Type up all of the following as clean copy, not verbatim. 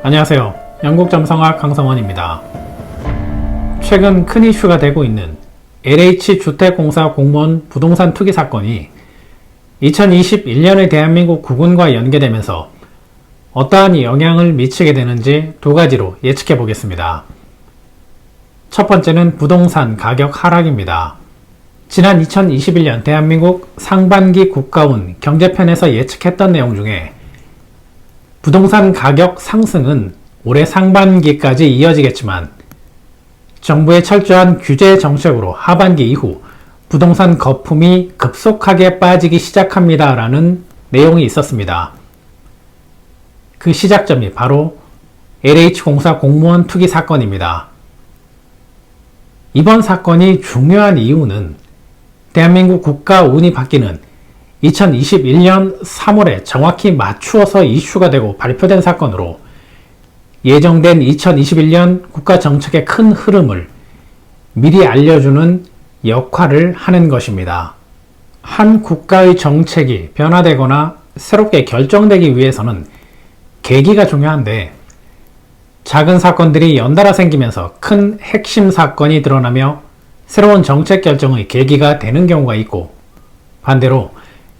안녕하세요. 영국점성학 강성원입니다. 최근 큰 이슈가 되고 있는 LH주택공사 공무원 부동산 투기 사건이 2021년의 대한민국 국운과 연계되면서 어떠한 영향을 미치게 되는지 두 가지로 예측해 보겠습니다. 첫 번째는 부동산 가격 하락입니다. 지난 2021년 대한민국 상반기 국가운 경제편에서 예측했던 내용 중에 부동산 가격 상승은 올해 상반기까지 이어지겠지만 정부의 철저한 규제 정책으로 하반기 이후 부동산 거품이 급속하게 빠지기 시작합니다 라는 내용이 있었습니다. 그 시작점이 바로 LH공사 공무원 투기 사건입니다. 이번 사건이 중요한 이유는 대한민국 국가운이 바뀌는 2021년 3월에 정확히 맞추어서 이슈가 되고 발표된 사건으로 예정된 2021년 국가정책의 큰 흐름을 미리 알려주는 역할을 하는 것입니다. 한 국가의 정책이 변화되거나 새롭게 결정되기 위해서는 계기가 중요한데 작은 사건들이 연달아 생기면서 큰 핵심 사건이 드러나며 새로운 정책 결정의 계기가 되는 경우가 있고 반대로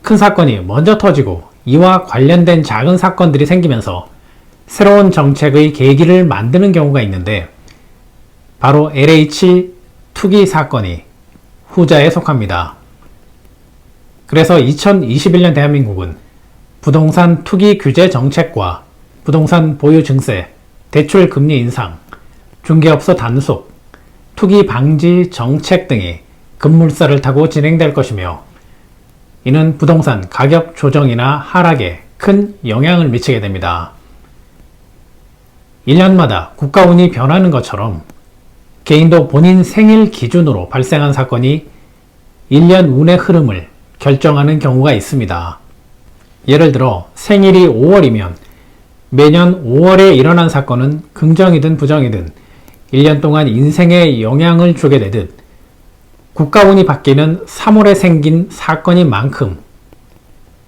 큰 사건이 먼저 터지고 이와 관련된 작은 사건들이 생기면서 새로운 정책의 계기를 만드는 경우가 있는데 바로 LH 투기 사건이 후자에 속합니다. 그래서 2021년 대한민국은 부동산 투기 규제 정책과 부동산 보유 증세, 대출 금리 인상, 중개업소 단속, 투기 방지 정책 등이 급물살을 타고 진행될 것이며 이는 부동산 가격 조정이나 하락에 큰 영향을 미치게 됩니다. 1년마다 국가운이 변하는 것처럼 개인도 본인 생일 기준으로 발생한 사건이 1년 운의 흐름을 결정하는 경우가 있습니다. 예를 들어 생일이 5월이면 매년 5월에 일어난 사건은 긍정이든 부정이든 1년 동안 인생에 영향을 주게 되듯 국가운이 바뀌는 3월에 생긴 사건인 만큼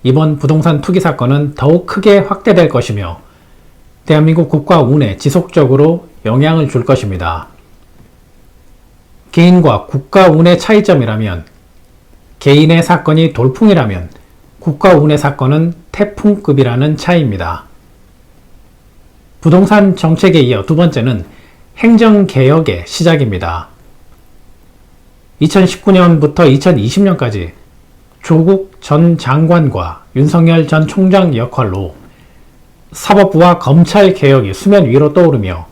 이번 부동산 투기 사건은 더욱 크게 확대될 것이며 대한민국 국가운에 지속적으로 영향을 줄 것입니다. 개인과 국가운의 차이점이라면 개인의 사건이 돌풍이라면 국가운의 사건은 태풍급이라는 차이입니다. 부동산 정책에 이어 두 번째는 행정개혁의 시작입니다. 2019년부터 2020년까지 조국 전 장관과 윤석열 전 총장 역할로 사법부와 검찰 개혁이 수면 위로 떠오르며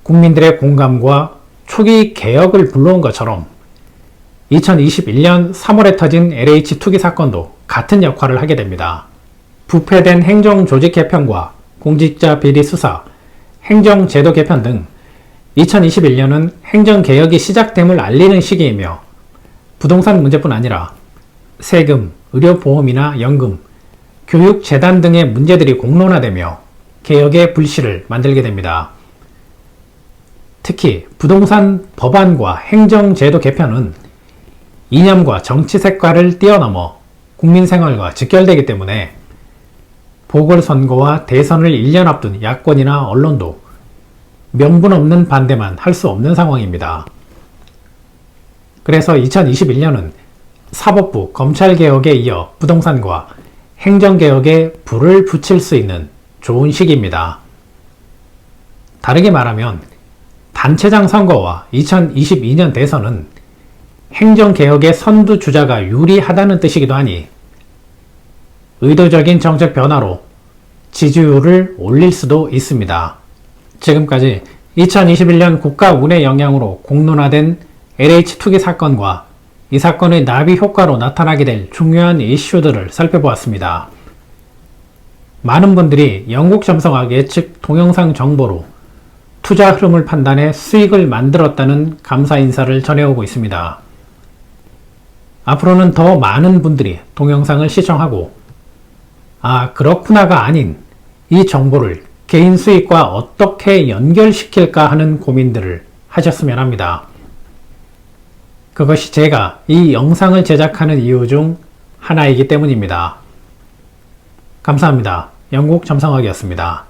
국민들의 공감과 초기 개혁을 불러온 것처럼 2021년 3월에 터진 LH 투기 사건도 같은 역할을 하게 됩니다. 부패된 행정조직 개편과 공직자 비리 수사, 행정제도 개편 등 2021년은 행정개혁이 시작됨을 알리는 시기이며 부동산 문제뿐 아니라 세금, 의료보험이나 연금, 교육재단 등의 문제들이 공론화되며 개혁의 불씨를 만들게 됩니다. 특히 부동산 법안과 행정제도 개편은 이념과 정치 색깔을 뛰어넘어 국민생활과 직결되기 때문에 보궐선거와 대선을 1년 앞둔 야권이나 언론도 명분 없는 반대만 할 수 없는 상황입니다. 그래서 2021년은 사법부, 검찰개혁에 이어 부동산과 행정개혁에 불을 붙일 수 있는 좋은 시기입니다. 다르게 말하면 단체장 선거와 2022년 대선은 행정개혁의 선두주자가 유리하다는 뜻이기도 하니 의도적인 정책 변화로 지지율을 올릴 수도 있습니다. 지금까지 2021년 국가운의 영향으로 공론화된 LH 투기 사건과 이 사건의 나비 효과로 나타나게 될 중요한 이슈들을 살펴보았습니다. 많은 분들이 영국점성학 예측 동영상 정보로 투자 흐름을 판단해 수익을 만들었다는 감사 인사를 전해오고 있습니다. 앞으로는 더 많은 분들이 동영상을 시청하고 아 그렇구나가 아닌 이 정보를 개인 수익과 어떻게 연결시킬까 하는 고민들을 하셨으면 합니다. 그것이 제가 이 영상을 제작하는 이유 중 하나이기 때문입니다. 감사합니다. 영국점성학이었습니다.